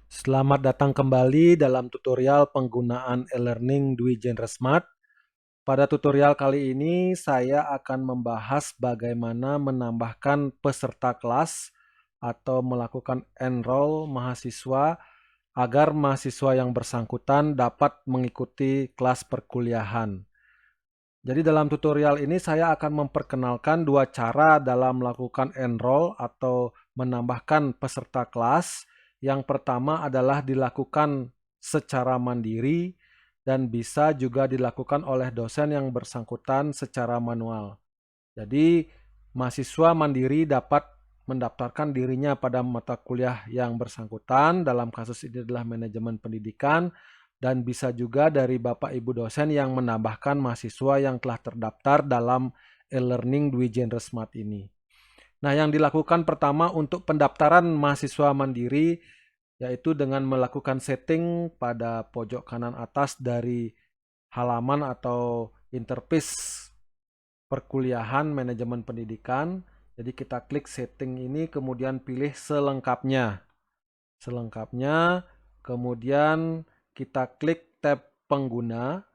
Selamat datang kembali dalam tutorial penggunaan e-learning Dwi Genre Smart. Pada tutorial kali ini saya akan membahas bagaimana menambahkan peserta kelas atau melakukan enroll mahasiswa agar mahasiswa yang bersangkutan dapat mengikuti kelas perkuliahan. Jadi dalam tutorial ini saya akan memperkenalkan dua cara dalam melakukan enroll atau menambahkan peserta kelas. Yang pertama adalah dilakukan secara mandiri dan bisa juga dilakukan oleh dosen yang bersangkutan secara manual. Jadi mahasiswa mandiri dapat mendaftarkan dirinya pada mata kuliah yang bersangkutan, dalam kasus ini adalah manajemen pendidikan, dan bisa juga dari Bapak Ibu dosen yang menambahkan mahasiswa yang telah terdaftar dalam e-learning Dwi Genre Smart ini. Nah, yang dilakukan pertama untuk pendaftaran mahasiswa mandiri yaitu dengan melakukan setting pada pojok kanan atas dari halaman atau interface perkuliahan manajemen pendidikan. Jadi kita klik setting ini, kemudian pilih selengkapnya. Selengkapnya, kemudian kita klik tab pengguna.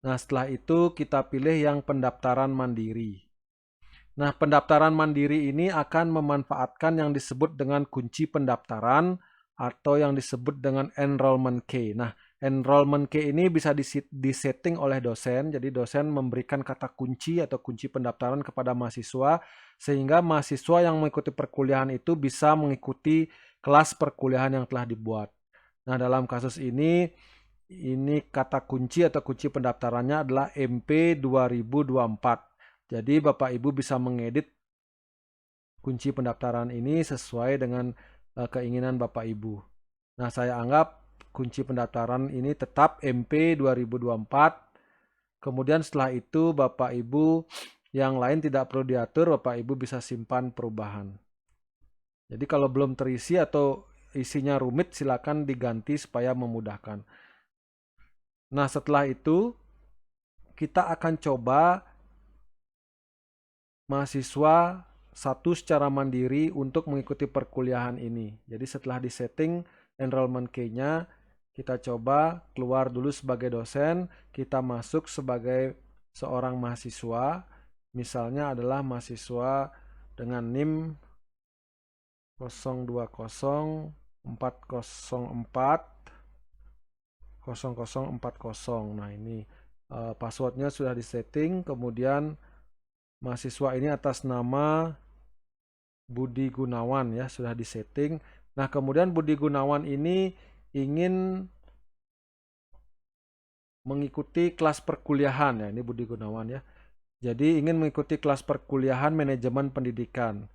Nah, setelah itu kita pilih yang pendaftaran mandiri. Nah, pendaftaran mandiri ini akan memanfaatkan yang disebut dengan kunci pendaftaran atau yang disebut dengan enrollment key. Nah, enrollment key ini bisa disetting oleh dosen. Jadi dosen memberikan kata kunci atau kunci pendaftaran kepada mahasiswa sehingga mahasiswa yang mengikuti perkuliahan itu bisa mengikuti kelas perkuliahan yang telah dibuat. Nah, dalam kasus ini kata kunci atau kunci pendaftarannya adalah MP 2024. Jadi Bapak Ibu bisa mengedit kunci pendaftaran ini sesuai dengan keinginan Bapak Ibu. Nah, saya anggap kunci pendaftaran ini tetap MP 2024. Kemudian setelah itu Bapak Ibu yang lain tidak perlu diatur, Bapak Ibu bisa simpan perubahan. Jadi kalau belum terisi atau isinya rumit silakan diganti supaya memudahkan. Nah, setelah itu kita akan coba mahasiswa satu secara mandiri untuk mengikuti perkuliahan ini. Jadi setelah disetting enrollment key-nya, kita coba keluar dulu sebagai dosen, kita masuk sebagai seorang mahasiswa. Misalnya adalah mahasiswa dengan NIM 020440040. Nah, ini passwordnya sudah disetting, kemudian mahasiswa ini atas nama Budi Gunawan ya, sudah disetting. Nah, kemudian Budi Gunawan ini ingin mengikuti kelas perkuliahan ya, ini Budi Gunawan ya. Jadi ingin mengikuti kelas perkuliahan manajemen pendidikan.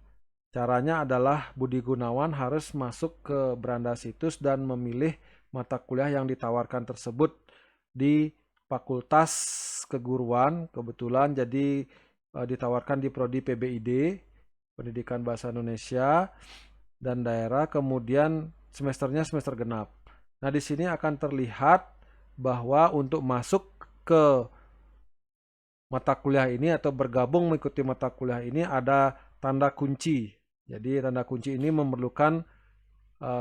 Caranya adalah Budi Gunawan harus masuk ke beranda situs dan memilih mata kuliah yang ditawarkan tersebut di Fakultas Keguruan. Kebetulan jadi ditawarkan di Prodi PBID, Pendidikan Bahasa Indonesia dan Daerah, kemudian semesternya semester genap. Nah, di sini akan terlihat bahwa untuk masuk ke mata kuliah ini atau bergabung mengikuti mata kuliah ini ada tanda kunci. Jadi tanda kunci ini memerlukan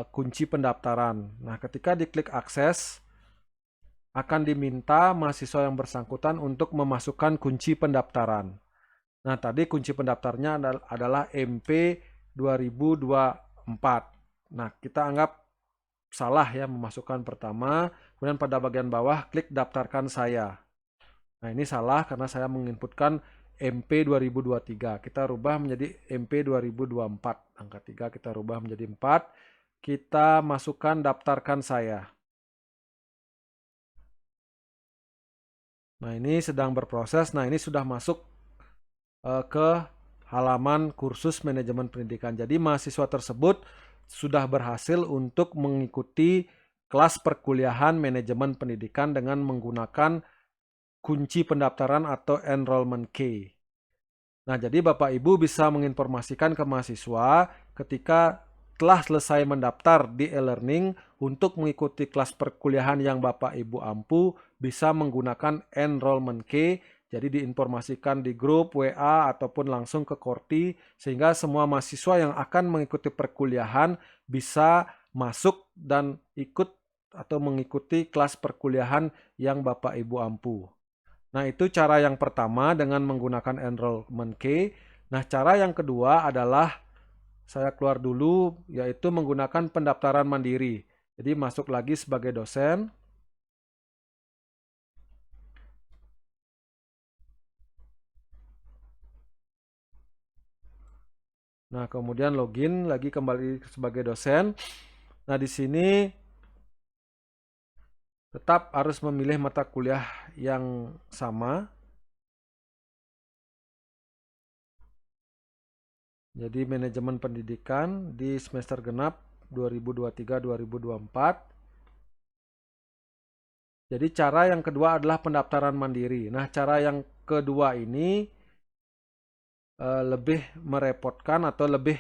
kunci pendaftaran. Nah, ketika diklik akses, akan diminta mahasiswa yang bersangkutan untuk memasukkan kunci pendaftaran. Nah, tadi kunci pendaftarnya adalah MP 2024. Nah, kita anggap salah ya memasukkan pertama, kemudian pada bagian bawah klik daftarkan saya. Nah, ini salah karena saya menginputkan MP 2023. Kita rubah menjadi MP 2024. Angka 3 kita rubah menjadi 4. Kita masukkan daftarkan saya. Nah, ini sedang berproses. Nah, ini sudah masuk ke halaman kursus manajemen pendidikan. Jadi mahasiswa tersebut sudah berhasil untuk mengikuti kelas perkuliahan manajemen pendidikan dengan menggunakan kunci pendaftaran atau enrollment key. Nah, jadi Bapak Ibu bisa menginformasikan ke mahasiswa ketika telah selesai mendaftar di e-learning untuk mengikuti kelas perkuliahan yang Bapak Ibu ampu bisa menggunakan enrollment key Jadi diinformasikan di grup WA ataupun langsung ke Korti sehingga semua mahasiswa yang akan mengikuti perkuliahan bisa masuk dan ikut atau mengikuti kelas perkuliahan yang Bapak Ibu ampu. Nah, itu cara yang pertama dengan menggunakan enrollment key. Nah, cara yang kedua adalah saya keluar dulu, yaitu menggunakan pendaftaran mandiri. Jadi masuk lagi sebagai dosen. Nah, kemudian login lagi kembali sebagai dosen. Nah, di sini tetap harus memilih mata kuliah yang sama. Jadi manajemen pendidikan di semester genap 2023-2024. Jadi cara yang kedua adalah pendaftaran mandiri. Nah, cara yang kedua ini lebih merepotkan atau lebih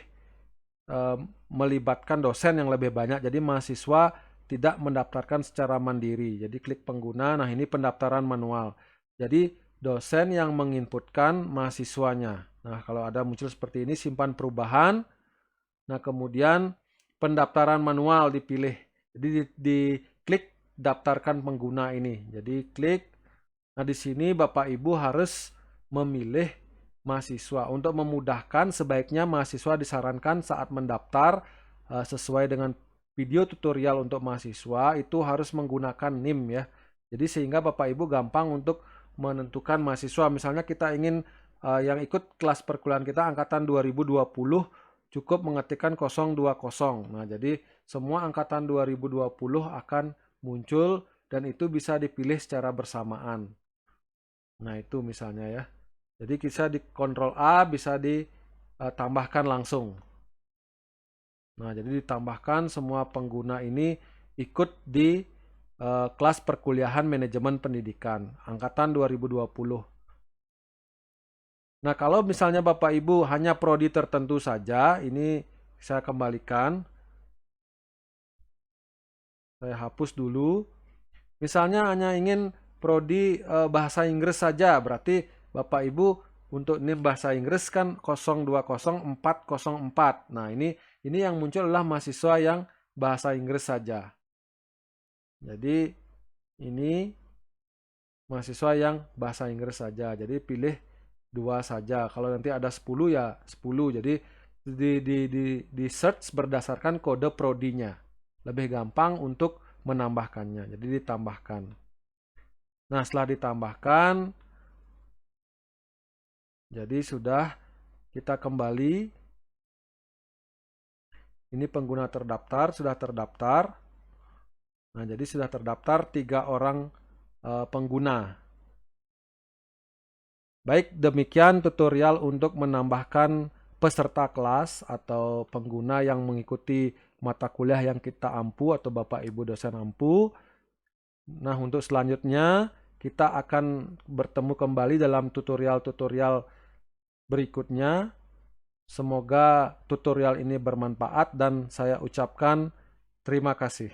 melibatkan dosen yang lebih banyak. Jadi mahasiswa tidak mendaftarkan secara mandiri. Jadi klik pengguna. Nah, ini pendaftaran manual. Jadi dosen yang menginputkan mahasiswanya. Nah, kalau ada muncul seperti ini, simpan perubahan. Nah, kemudian pendaftaran manual dipilih. Jadi di klik daftarkan pengguna ini. Jadi klik. Nah, di sini Bapak Ibu harus memilih mahasiswa. Untuk memudahkan, sebaiknya mahasiswa disarankan saat mendaftar sesuai dengan video tutorial untuk mahasiswa itu harus menggunakan NIM ya. Jadi sehingga Bapak Ibu gampang untuk menentukan mahasiswa. Misalnya kita ingin yang ikut kelas perkuliahan kita angkatan 2020 cukup mengetikkan 020. Nah, jadi semua angkatan 2020 akan muncul dan itu bisa dipilih secara bersamaan. Nah, itu misalnya ya. Jadi bisa di Ctrl A, bisa ditambahkan langsung. Nah, jadi ditambahkan semua pengguna ini ikut di kelas perkuliahan manajemen pendidikan angkatan 2020. Nah, kalau misalnya Bapak Ibu hanya prodi tertentu saja, ini saya kembalikan. Saya hapus dulu. Misalnya hanya ingin prodi bahasa Inggris saja, berarti Bapak Ibu untuk NIM bahasa Inggris kan 020404. Nah, ini yang muncul adalah mahasiswa yang bahasa Inggris saja. Jadi ini mahasiswa yang bahasa Inggris saja. Jadi pilih 2 saja. Kalau nanti ada 10 ya 10. Jadi di search berdasarkan kode prodinya. Lebih gampang untuk menambahkannya. Jadi ditambahkan. Nah, setelah ditambahkan, jadi sudah kita kembali. Ini pengguna terdaftar, sudah terdaftar. Nah, jadi sudah terdaftar 3 orang pengguna. Baik, demikian tutorial untuk menambahkan peserta kelas atau pengguna yang mengikuti mata kuliah yang kita ampu atau Bapak Ibu dosen ampu. Nah, untuk selanjutnya kita akan bertemu kembali dalam tutorial-tutorial berikutnya. Semoga tutorial ini bermanfaat dan saya ucapkan terima kasih.